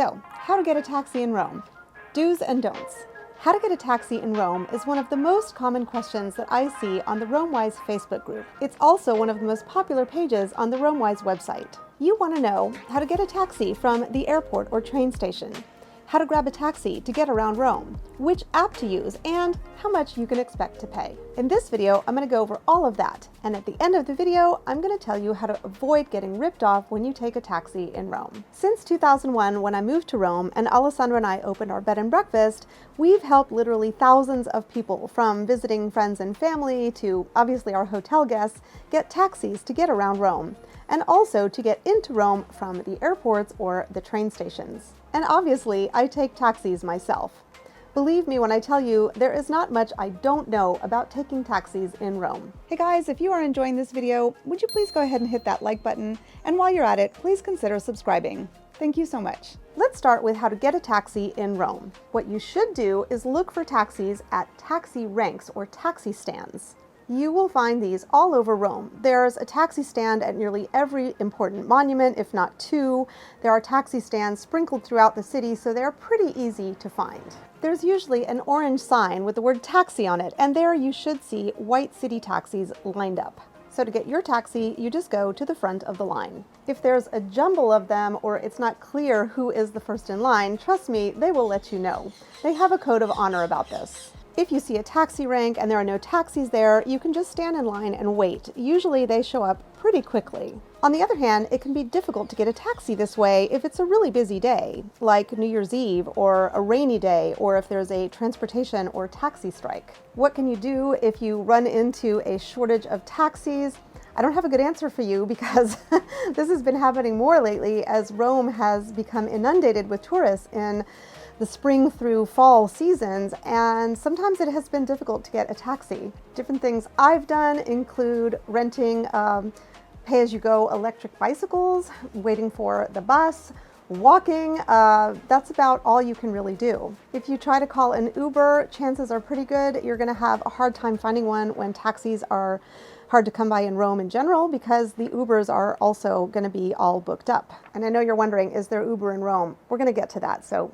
So, how to get a taxi in Rome? Do's and don'ts. How to get a taxi in Rome is one of the most common questions that I see on the RomeWise Facebook group. It's also one of the most popular pages on the RomeWise website. You want to know how to get a taxi from the airport or train station, how to grab a taxi to get around Rome, which app to use, and how much you can expect to pay. In this video, I'm going to go over all of that, and at the end of the video, I'm going to tell you how to avoid getting ripped off when you take a taxi in Rome. Since 2001, when I moved to Rome and Alessandra and I opened our bed and breakfast, we've helped literally thousands of people, from visiting friends and family to obviously our hotel guests, get taxis to get around Rome, and also to get into Rome from the airports or the train stations. And obviously, I take taxis myself. Believe me when I tell you, there is not much I don't know about taking taxis in Rome. Hey guys, if you are enjoying this video, would you please go ahead and hit that like button? And while you're at it, please consider subscribing. Thank you so much. Let's start with how to get a taxi in Rome. What you should do is look for taxis at taxi ranks or taxi stands. You will find these all over Rome. There's a taxi stand at nearly every important monument, if not two. There are taxi stands sprinkled throughout the city, so they're pretty easy to find. There's usually an orange sign with the word taxi on it, and there you should see white city taxis lined up. So to get your taxi, you just go to the front of the line. If there's a jumble of them or it's not clear who is the first in line, trust me, they will let you know. They have a code of honor about this. If you see a taxi rank and there are no taxis there, you can just stand in line and wait. Usually they show up pretty quickly. On the other hand, it can be difficult to get a taxi this way if it's a really busy day, like New Year's Eve or a rainy day, or if there's a transportation or taxi strike. What can you do if you run into a shortage of taxis? I don't have a good answer for you because this has been happening more lately as Rome has become inundated with tourists in the spring through fall seasons, and sometimes it has been difficult to get a taxi. Different things I've done include renting pay-as-you-go electric bicycles, waiting for the bus, walking. That's about all you can really do. If you try to call an Uber, chances are pretty good you're going to have a hard time finding one when taxis are hard to come by in Rome in general, because the Ubers are also going to be all booked up. And I know you're wondering, is there Uber in Rome? We're going to get to that, so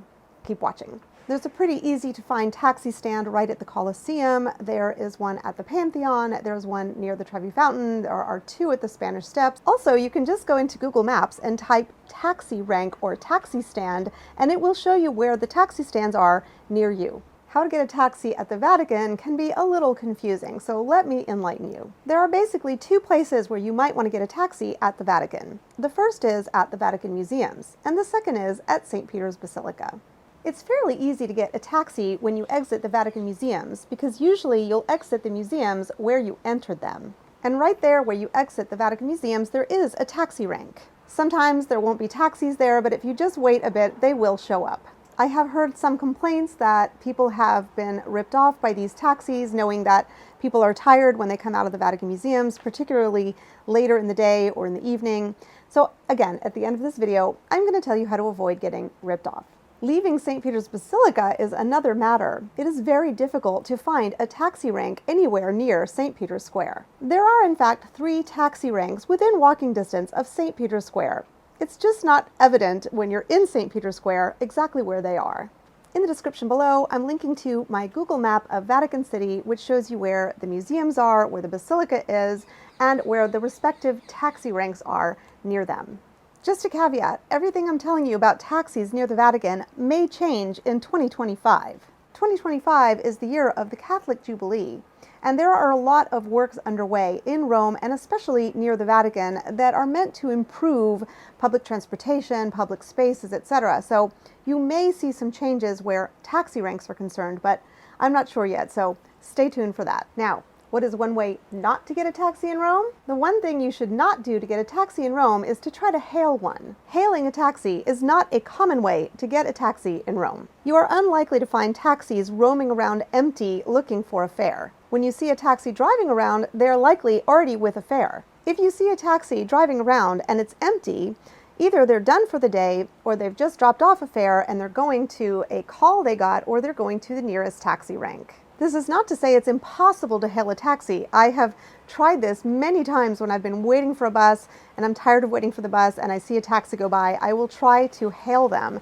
keep watching. There's a pretty easy to find taxi stand right at the Colosseum. There is one at the Pantheon. There's one near the Trevi Fountain. There are two at the Spanish Steps. Also, you can just go into Google Maps and type taxi rank or taxi stand, and it will show you where the taxi stands are near you. How to get a taxi at the Vatican can be a little confusing, so let me enlighten you. There are basically two places where you might want to get a taxi at the Vatican. The first is at the Vatican Museums, and the second is at St. Peter's Basilica. It's fairly easy to get a taxi when you exit the Vatican Museums, because usually you'll exit the museums where you entered them. And right there where you exit the Vatican Museums, there is a taxi rank. Sometimes there won't be taxis there, but if you just wait a bit, they will show up. I have heard some complaints that people have been ripped off by these taxis, knowing that people are tired when they come out of the Vatican Museums, particularly later in the day or in the evening. So again, at the end of this video, I'm going to tell you how to avoid getting ripped off. Leaving St. Peter's Basilica is another matter. It is very difficult to find a taxi rank anywhere near St. Peter's Square. There are in fact 3 taxi ranks within walking distance of St. Peter's Square. It's just not evident when you're in St. Peter's Square exactly where they are. In the description below, I'm linking to my Google map of Vatican City, which shows you where the museums are, where the basilica is, and where the respective taxi ranks are near them. Just a caveat, everything I'm telling you about taxis near the Vatican may change in 2025. 2025 is the year of the Catholic Jubilee, and there are a lot of works underway in Rome and especially near the Vatican that are meant to improve public transportation, public spaces, etc. So you may see some changes where taxi ranks are concerned, but I'm not sure yet, so stay tuned for that. Now, what is one way not to get a taxi in Rome? The one thing you should not do to get a taxi in Rome is to try to hail one. Hailing a taxi is not a common way to get a taxi in Rome. You are unlikely to find taxis roaming around empty looking for a fare. When you see a taxi driving around, they're likely already with a fare. If you see a taxi driving around and it's empty, either they're done for the day or they've just dropped off a fare and they're going to a call they got, or they're going to the nearest taxi rank. This is not to say it's impossible to hail a taxi. I have tried this many times when I've been waiting for a bus and I'm tired of waiting for the bus and I see a taxi go by. I will try to hail them.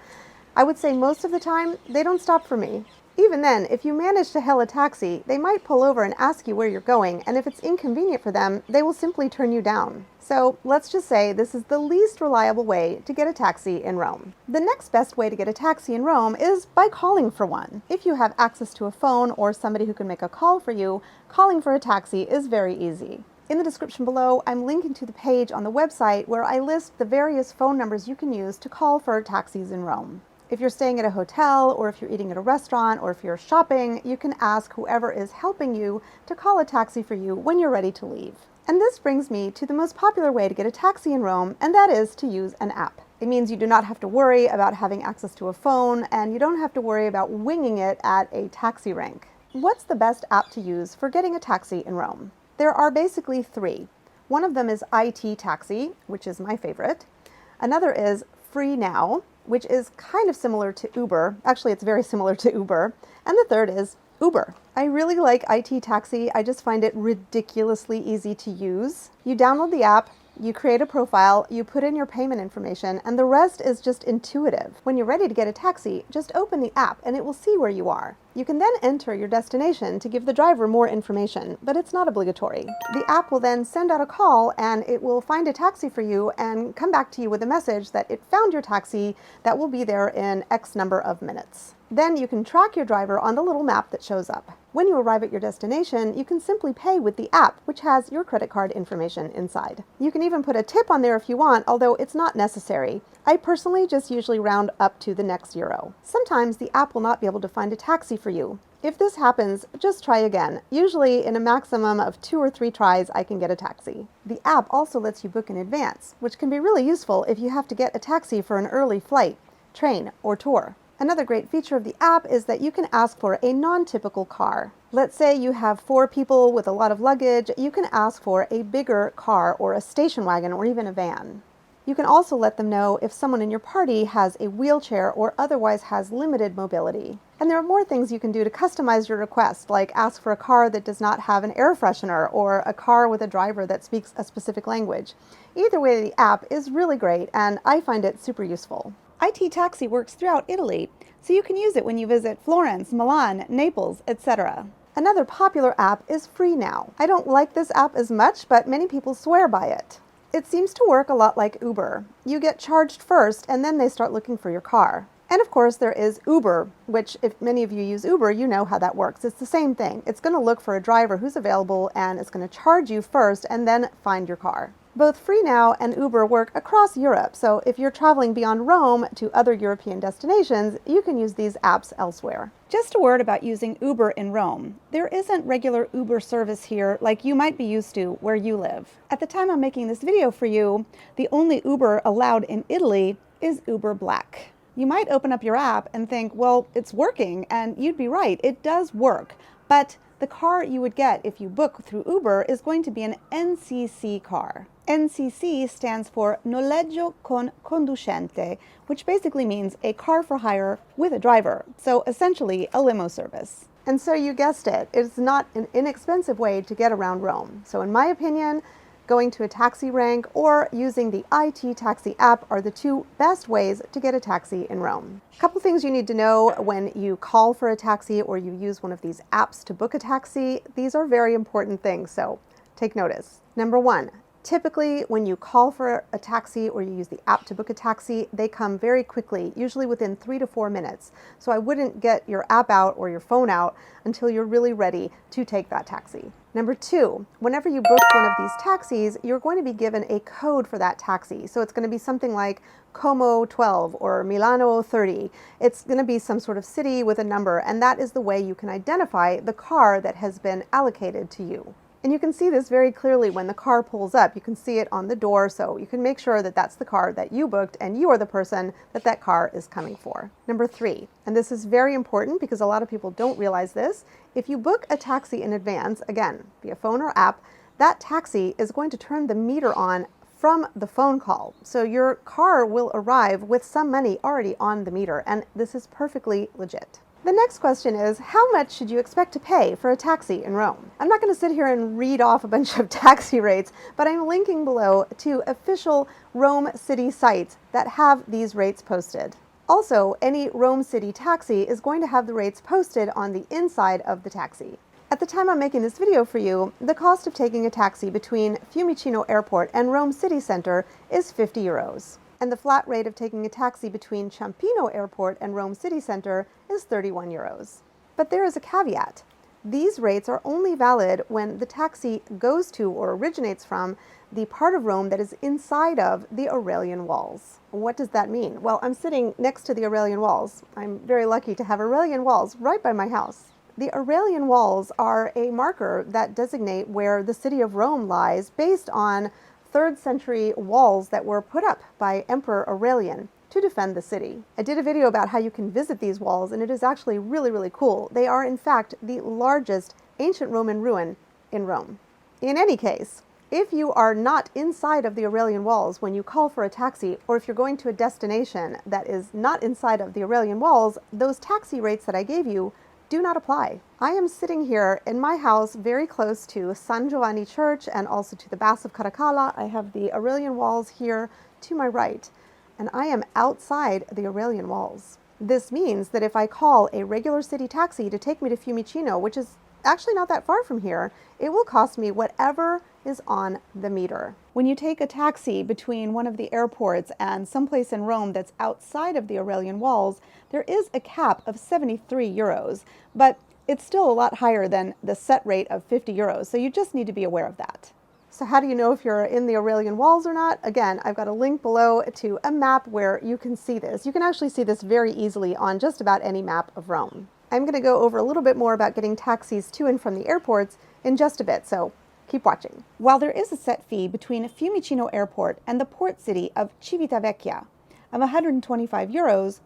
I would say most of the time, they don't stop for me. Even then, if you manage to hail a taxi, they might pull over and ask you where you're going, and if it's inconvenient for them, they will simply turn you down. So let's just say this is the least reliable way to get a taxi in Rome. The next best way to get a taxi in Rome is by calling for one. If you have access to a phone or somebody who can make a call for you, calling for a taxi is very easy. In the description below, I'm linking to the page on the website where I list the various phone numbers you can use to call for taxis in Rome. If you're staying at a hotel, or if you're eating at a restaurant, or if you're shopping, you can ask whoever is helping you to call a taxi for you when you're ready to leave. And this brings me to the most popular way to get a taxi in Rome, and that is to use an app. It means you do not have to worry about having access to a phone, and you don't have to worry about winging it at a taxi rank. What's the best app to use for getting a taxi in Rome? There are basically three. One of them is IT Taxi, which is my favorite. Another is Free Now, which is kind of similar to Uber. Actually, it's very similar to Uber. And the third is Uber. I really like IT Taxi. I just find it ridiculously easy to use. You download the app, you create a profile, you put in your payment information, and the rest is just intuitive. When you're ready to get a taxi, just open the app and it will see where you are. You can then enter your destination to give the driver more information, but it's not obligatory. The app will then send out a call and it will find a taxi for you and come back to you with a message that it found your taxi that will be there in X number of minutes. Then you can track your driver on the little map that shows up. When you arrive at your destination, you can simply pay with the app, which has your credit card information inside. You can even put a tip on there if you want, although it's not necessary. I personally just usually round up to the next euro. Sometimes the app will not be able to find a taxi for you. If this happens, just try again. Usually in a maximum of 2 or 3 tries, I can get a taxi. The app also lets you book in advance, which can be really useful if you have to get a taxi for an early flight, train, or tour. Another great feature of the app is that you can ask for a non-typical car. Let's say you have 4 people with a lot of luggage, you can ask for a bigger car or a station wagon or even a van. You can also let them know if someone in your party has a wheelchair or otherwise has limited mobility. And there are more things you can do to customize your request, like ask for a car that does not have an air freshener or a car with a driver that speaks a specific language. Either way, the app is really great and I find it super useful. IT Taxi works throughout Italy, so you can use it when you visit Florence, Milan, Naples, etc. Another popular app is Free Now. I don't like this app as much, but many people swear by it. It seems to work a lot like Uber. You get charged first, and then they start looking for your car. And of course, there is Uber, which if many of you use Uber, you know how that works. It's the same thing. It's going to look for a driver who's available, and it's going to charge you first, and then find your car. Both Free Now and Uber work across Europe, so if you're traveling beyond Rome to other European destinations, you can use these apps elsewhere. Just a word about using Uber in Rome. There isn't regular Uber service here like you might be used to where you live. At the time I'm making this video for you, the only Uber allowed in Italy is Uber Black. You might open up your app and think, well, it's working, and you'd be right, it does work, but the car you would get if you book through Uber is going to be an NCC car. NCC stands for Noleggio con Conducente, which basically means a car for hire with a driver, so essentially a limo service. And so you guessed it, it's not an inexpensive way to get around Rome. So in my opinion, going to a taxi rank or using the IT Taxi app are the 2 best ways to get a taxi in Rome. A couple things you need to know when you call for a taxi or you use one of these apps to book a taxi. These are very important things, so take notice. Number 1, typically when you call for a taxi or you use the app to book a taxi, they come very quickly, usually within 3 to 4 minutes. So I wouldn't get your app out or your phone out until you're really ready to take that taxi. Number 2, whenever you book one of these taxis, you're going to be given a code for that taxi. So it's going to be something like Como 12 or Milano 30. It's going to be some sort of city with a number, and that is the way you can identify the car that has been allocated to you. And you can see this very clearly when the car pulls up. You can see it on the door, so you can make sure that that's the car that you booked and you are the person that that car is coming for. Number 3, and this is very important because a lot of people don't realize this, if you book a taxi in advance, again, via phone or app, that taxi is going to turn the meter on from the phone call. So your car will arrive with some money already on the meter, and this is perfectly legit. The next question is, how much should you expect to pay for a taxi in Rome? I'm not going to sit here and read off a bunch of taxi rates, but I'm linking below to official Rome city sites that have these rates posted. Also, any Rome City taxi is going to have the rates posted on the inside of the taxi. At the time I'm making this video for you, the cost of taking a taxi between Fiumicino Airport and Rome City Center is 50 euros. And the flat rate of taking a taxi between Ciampino Airport and Rome City Center is 31 euros. But there is a caveat. These rates are only valid when the taxi goes to or originates from the part of Rome that is inside of the Aurelian walls. What does that mean? Well, I'm sitting next to the Aurelian walls. I'm very lucky to have Aurelian walls right by my house. The Aurelian walls are a marker that designate where the city of Rome lies based on 3rd century walls that were put up by Emperor Aurelian to defend the city. I did a video about how you can visit these walls, and it is actually really, really cool. They are, in fact, the largest ancient Roman ruin in Rome. In any case, if you are not inside of the Aurelian walls when you call for a taxi, or if you're going to a destination that is not inside of the Aurelian walls, those taxi rates that I gave you do not apply. I am sitting here in my house very close to San Giovanni Church and also to the Baths of Caracalla. I have the Aurelian walls here to my right, and I am outside the Aurelian walls. This means that if I call a regular city taxi to take me to Fiumicino, which is actually not that far from here, it will cost me whatever is on the meter. When you take a taxi between one of the airports and someplace in Rome that's outside of the Aurelian walls, there is a cap of 73 euros, but it's still a lot higher than the set rate of 50 euros, so you just need to be aware of that. So how do you know if you're in the Aurelian walls or not? Again, I've got a link below to a map where you can see this. You can actually see this very easily on just about any map of Rome. I'm going to go over a little bit more about getting taxis to and from the airports in just a bit, so keep watching. While there is a set fee between Fiumicino Airport and the port city of Civitavecchia of 125 euros,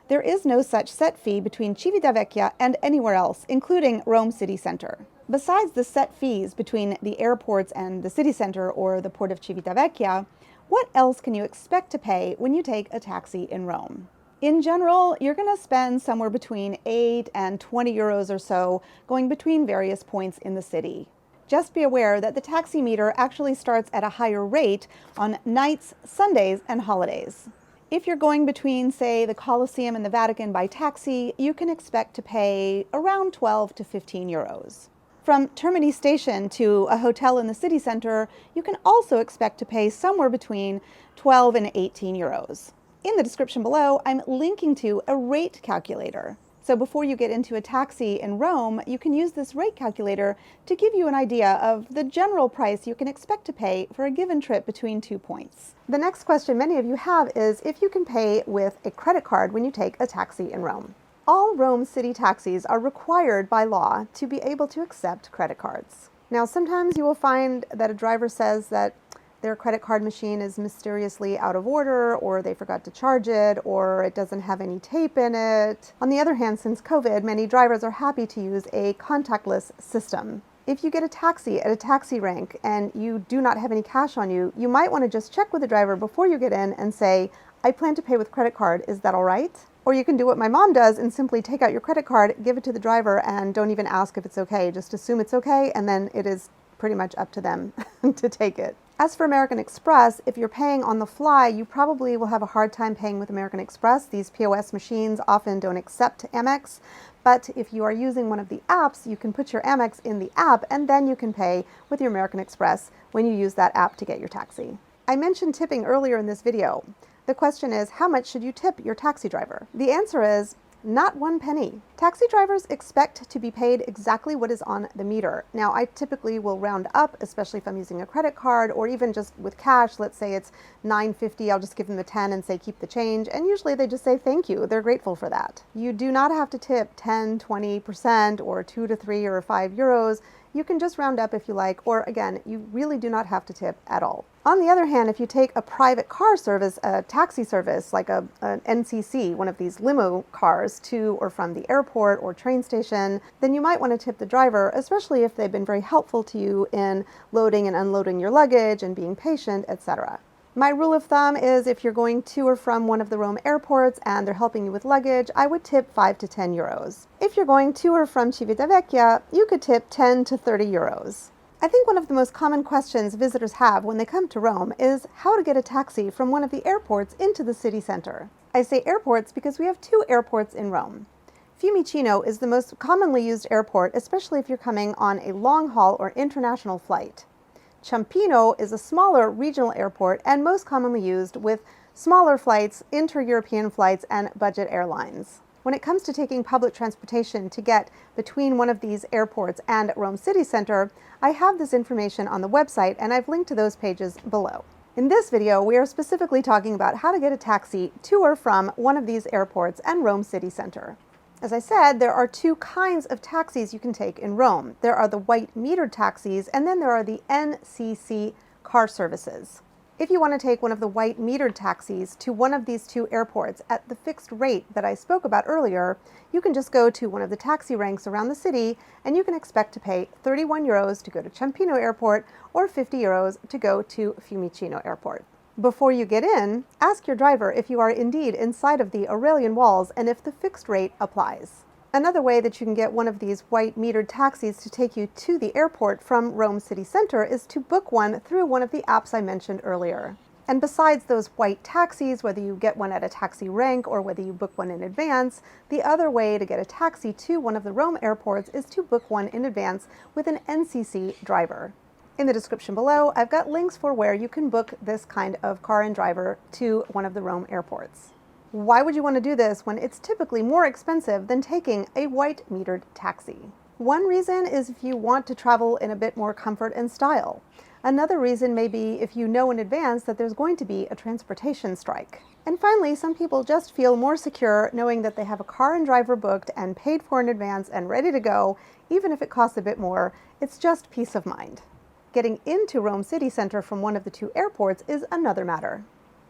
there is no such set fee between Civitavecchia and anywhere else, including Rome City Center. Besides the set fees between the airports and the city center or the port of Civitavecchia, what else can you expect to pay when you take a taxi in Rome? In general, you're going to spend somewhere between 8 and 20 euros or so going between various points in the city. Just be aware that the taxi meter actually starts at a higher rate on nights, Sundays, and holidays. If you're going between, say, the Colosseum and the Vatican by taxi, you can expect to pay around 12 to 15 euros. From Termini Station to a hotel in the city center, you can also expect to pay somewhere between 12 and 18 euros. In the description below, I'm linking to a rate calculator. So before you get into a taxi in Rome, you can use this rate calculator to give you an idea of the general price you can expect to pay for a given trip between 2 points. The next question many of you have is if you can pay with a credit card when you take a taxi in Rome. All Rome city taxis are required by law to be able to accept credit cards. Now, sometimes you will find that a driver says that their credit card machine is mysteriously out of order, or they forgot to charge it, or it doesn't have any tape in it. On the other hand, since COVID, many drivers are happy to use a contactless system. If you get a taxi at a taxi rank and you do not have any cash on you, you might want to just check with the driver before you get in and say, I plan to pay with credit card, is that all right? Or you can do what my mom does and simply take out your credit card, give it to the driver, and don't even ask if it's okay. Just assume it's okay, and then it is pretty much up to them to take it. As for American Express, if you're paying on the fly, you probably will have a hard time paying with American Express. These POS machines often don't accept Amex, but if you are using one of the apps, you can put your Amex in the app, and then you can pay with your American Express when you use that app to get your taxi. I mentioned tipping earlier in this video. The question is, how much should you tip your taxi driver? The answer is, not 1 penny. Taxi drivers expect to be paid exactly what is on the meter. Now, I typically will round up, especially if I'm using a credit card or even just with cash. Let's say it's $9.50, I'll just give them the 10 and say keep the change. And usually they just say thank you. They're grateful for that. You do not have to tip 10, 20% or 2 to 3 or 5 euros. You can just round up if you like, or again, you really do not have to tip at all. On the other hand, if you take a private car service, a taxi service, like an NCC, one of these limo cars to or from the airport or train station, then you might want to tip the driver, especially if they've been very helpful to you in loading and unloading your luggage and being patient, etc. My rule of thumb is if you're going to or from one of the Rome airports and they're helping you with luggage, I would tip 5 to 10 euros. If you're going to or from Civitavecchia, you could tip 10 to 30 euros. I think one of the most common questions visitors have when they come to Rome is how to get a taxi from one of the airports into the city center. I say airports because we have two airports in Rome. Fiumicino is the most commonly used airport, especially if you're coming on a long-haul or international flight. Ciampino is a smaller regional airport and most commonly used with smaller flights, inter-European flights, and budget airlines. When it comes to taking public transportation to get between one of these airports and Rome City Center, I have this information on the website and I've linked to those pages below. In this video, we are specifically talking about how to get a taxi to or from one of these airports and Rome City Center. As I said, there are two kinds of taxis you can take in Rome. There are the white metered taxis, and then there are the NCC car services. If you want to take one of the white metered taxis to one of these two airports at the fixed rate that I spoke about earlier, you can just go to one of the taxi ranks around the city and you can expect to pay 31 euros to go to Ciampino Airport or 50 euros to go to Fiumicino Airport. Before you get in, ask your driver if you are indeed inside of the Aurelian walls and if the fixed rate applies. Another way that you can get one of these white metered taxis to take you to the airport from Rome City Center is to book one through one of the apps I mentioned earlier. And besides those white taxis, whether you get one at a taxi rank or whether you book one in advance, the other way to get a taxi to one of the Rome airports is to book one in advance with an NCC driver. In the description below, I've got links for where you can book this kind of car and driver to one of the Rome airports. Why would you want to do this when it's typically more expensive than taking a white metered taxi? One reason is if you want to travel in a bit more comfort and style. Another reason may be if you know in advance that there's going to be a transportation strike. And finally, some people just feel more secure knowing that they have a car and driver booked and paid for in advance and ready to go, even if it costs a bit more. It's just peace of mind. Getting into Rome City Center from one of the two airports is another matter.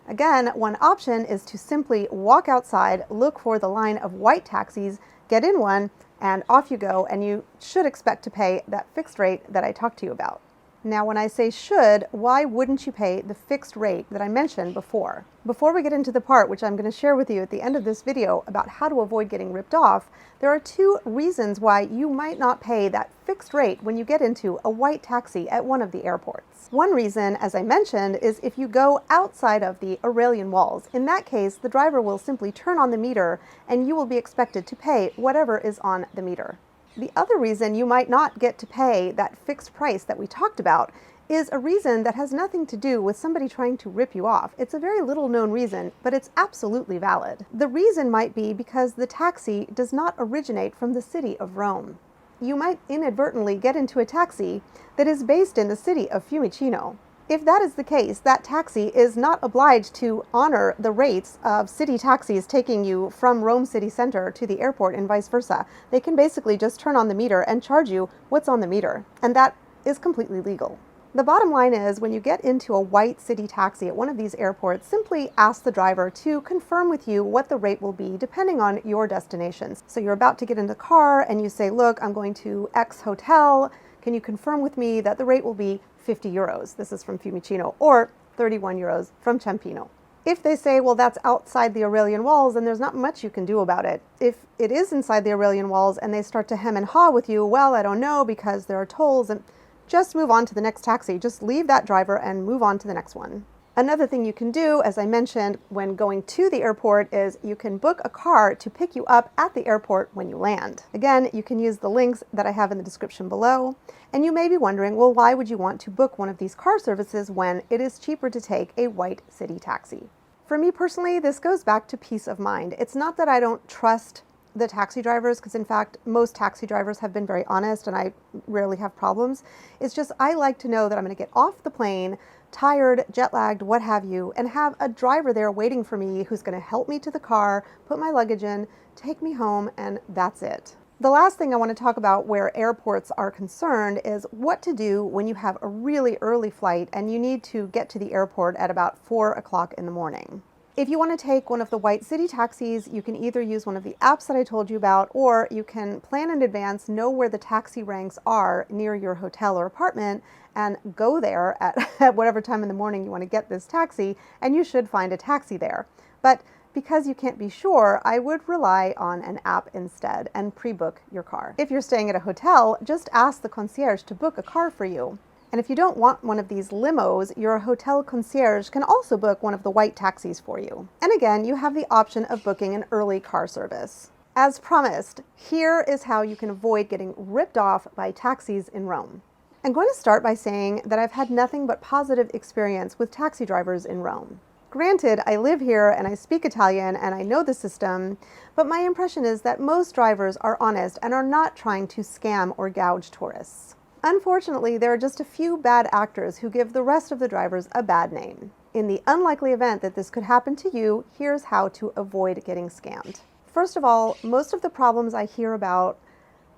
Again, one option is to simply walk outside, look for the line of white taxis, get in one, and off you go, and you should expect to pay that fixed rate that I talked to you about. Now, when I say should, why wouldn't you pay the fixed rate that I mentioned before? Before we get into the part which I'm going to share with you at the end of this video about how to avoid getting ripped off, there are two reasons why you might not pay that fixed rate when you get into a white taxi at one of the airports. One reason, as I mentioned, is if you go outside of the Aurelian walls. In that case, the driver will simply turn on the meter and you will be expected to pay whatever is on the meter. The other reason you might not get to pay that fixed price that we talked about is a reason that has nothing to do with somebody trying to rip you off. It's a very little known reason, but it's absolutely valid. The reason might be because the taxi does not originate from the city of Rome. You might inadvertently get into a taxi that is based in the city of Fiumicino. If that is the case, that taxi is not obliged to honor the rates of city taxis taking you from Rome City Center to the airport and vice versa. They can basically just turn on the meter and charge you what's on the meter, and that is completely legal. The bottom line is, when you get into a white city taxi at one of these airports, simply ask the driver to confirm with you what the rate will be depending on your destinations. So you're about to get in the car and you say, look, I'm going to X hotel. Can you confirm with me that the rate will be 50 euros? This is from Fiumicino, or 31 euros from Ciampino. If they say, well, that's outside the Aurelian walls, then there's not much you can do about it. If it is inside the Aurelian walls and they start to hem and haw with you, well, I don't know because there are tolls, and just move on to the next taxi. Just leave that driver and move on to the next one. Another thing you can do, as I mentioned, when going to the airport is you can book a car to pick you up at the airport when you land. Again, you can use the links that I have in the description below. And you may be wondering, well, why would you want to book one of these car services when it is cheaper to take a white city taxi? For me personally, this goes back to peace of mind. It's not that I don't trust the taxi drivers, because in fact, most taxi drivers have been very honest and I rarely have problems. It's just I like to know that I'm going to get off the plane, tired, jet lagged, what have you, and have a driver there waiting for me who's going to help me to the car, put my luggage in, take me home, and that's it. The last thing I want to talk about where airports are concerned is what to do when you have a really early flight and you need to get to the airport at about 4 o'clock in the morning. If you want to take one of the white city taxis, you can either use one of the apps that I told you about, or you can plan in advance, know where the taxi ranks are near your hotel or apartment, and go there at whatever time in the morning you want to get this taxi, and you should find a taxi there. But because you can't be sure, I would rely on an app instead and pre-book your car. If you're staying at a hotel, just ask the concierge to book a car for you. And if you don't want one of these limos, your hotel concierge can also book one of the white taxis for you. And again, you have the option of booking an early car service. As promised, here is how you can avoid getting ripped off by taxis in Rome. I'm going to start by saying that I've had nothing but positive experience with taxi drivers in Rome. Granted, I live here and I speak Italian and I know the system, but my impression is that most drivers are honest and are not trying to scam or gouge tourists. Unfortunately, there are just a few bad actors who give the rest of the drivers a bad name. In the unlikely event that this could happen to you, here's how to avoid getting scammed. First of all, most of the problems I hear about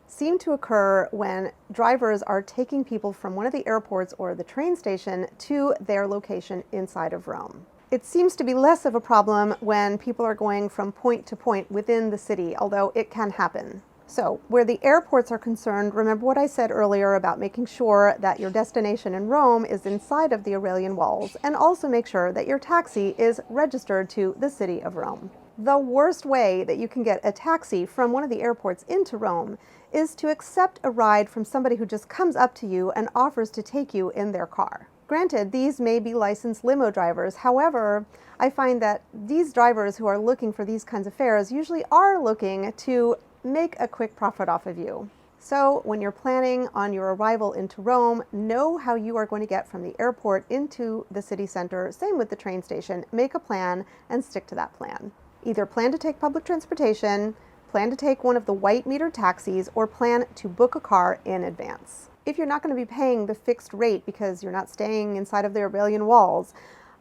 seem to occur when drivers are taking people from one of the airports or the train station to their location inside of Rome. It seems to be less of a problem when people are going from point to point within the city, although it can happen. So, where the airports are concerned, remember what I said earlier about making sure that your destination in Rome is inside of the Aurelian walls, and also make sure that your taxi is registered to the city of Rome. The worst way that you can get a taxi from one of the airports into Rome is to accept a ride from somebody who just comes up to you and offers to take you in their car. Granted, these may be licensed limo drivers. However, I find that these drivers who are looking for these kinds of fares usually are looking to make a quick profit off of you. So when you're planning on your arrival into Rome, know how you are going to get from the airport into the city center. Same with the train station. Make a plan and stick to that plan. Either plan to take public transportation, plan to take one of the white metered taxis, or plan to book a car in advance. If you're not going to be paying the fixed rate because you're not staying inside of the Aurelian walls,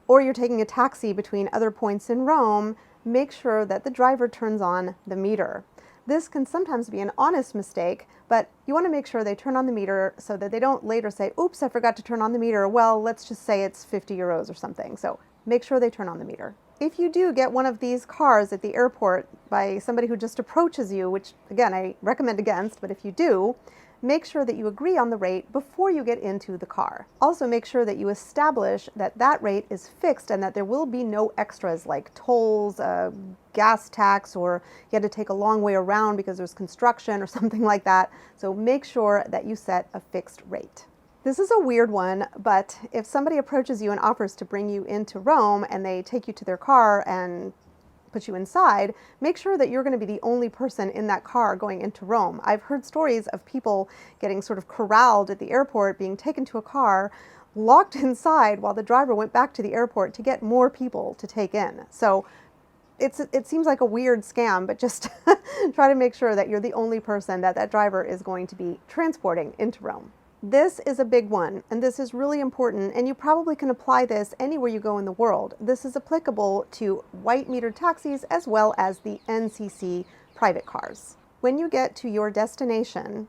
or you're taking a taxi between other points in Rome, make sure that the driver turns on the meter. This can sometimes be an honest mistake, but you want to make sure they turn on the meter so that they don't later say, oops, I forgot to turn on the meter. Well, let's just say it's 50 euros or something. So make sure they turn on the meter. If you do get one of these cars at the airport by somebody who just approaches you, which again, I recommend against, but if you do, make sure that you agree on the rate before you get into the car. Also make sure that you establish that that rate is fixed and that there will be no extras like tolls, gas tax, or you had to take a long way around because there's construction or something like that. So make sure that you set a fixed rate. This is a weird one, but if somebody approaches you and offers to bring you into Rome and they take you to their car and put you inside, make sure that you're going to be the only person in that car going into Rome. I've heard stories of people getting sort of corralled at the airport, being taken to a car, locked inside while the driver went back to the airport to get more people to take in. So it seems like a weird scam, but just try to make sure that you're the only person that that driver is going to be transporting into Rome. This is a big one, and this is really important, and you probably can apply this anywhere you go in the world. This is applicable to white metered taxis as well as the NCC private cars. When you get to your destination,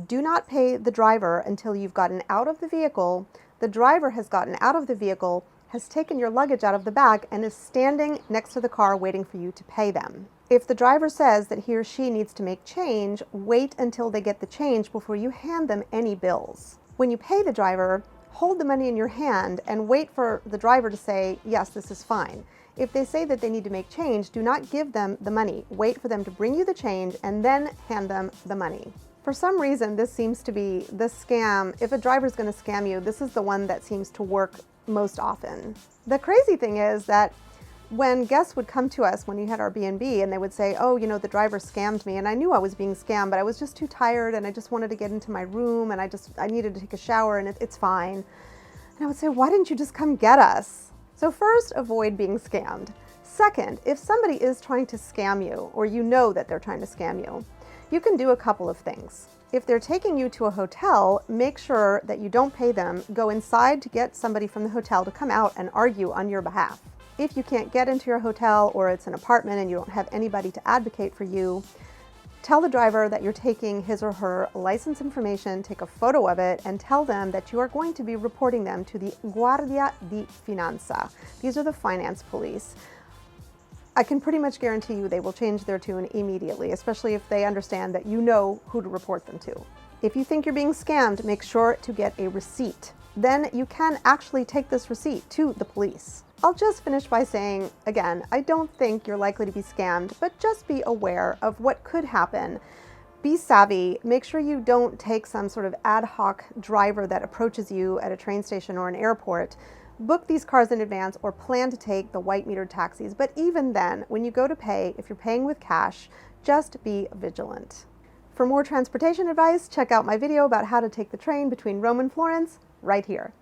do not pay the driver until you've gotten out of the vehicle. The driver has gotten out of the vehicle, has taken your luggage out of the back, and is standing next to the car waiting for you to pay them. If the driver says that he or she needs to make change, wait until they get the change before you hand them any bills. When you pay the driver, hold the money in your hand and wait for the driver to say, yes, this is fine. If they say that they need to make change, do not give them the money. Wait for them to bring you the change and then hand them the money. For some reason, this seems to be the scam. If a driver's going to scam you, this is the one that seems to work most often. The crazy thing is that when guests would come to us when we had our B&B and they would say, oh, you know, the driver scammed me and I knew I was being scammed, but I was just too tired and I just wanted to get into my room and I needed to take a shower and it's fine. And I would say, why didn't you just come get us? So first, avoid being scammed. Second, if somebody is trying to scam you or you know that they're trying to scam you, you can do a couple of things. If they're taking you to a hotel, make sure that you don't pay them. Go inside to get somebody from the hotel to come out and argue on your behalf. If you can't get into your hotel or it's an apartment and you don't have anybody to advocate for you, tell the driver that you're taking his or her license information, take a photo of it, and tell them that you are going to be reporting them to the Guardia di Finanza. These are the finance police. I can pretty much guarantee you they will change their tune immediately, especially if they understand that you know who to report them to. If you think you're being scammed, make sure to get a receipt. Then you can actually take this receipt to the police. I'll just finish by saying, again, I don't think you're likely to be scammed, but just be aware of what could happen. Be savvy. Make sure you don't take some sort of ad hoc driver that approaches you at a train station or an airport. Book these cars in advance or plan to take the white metered taxis. But even then, when you go to pay, if you're paying with cash, just be vigilant. For more transportation advice, check out my video about how to take the train between Rome and Florence right here.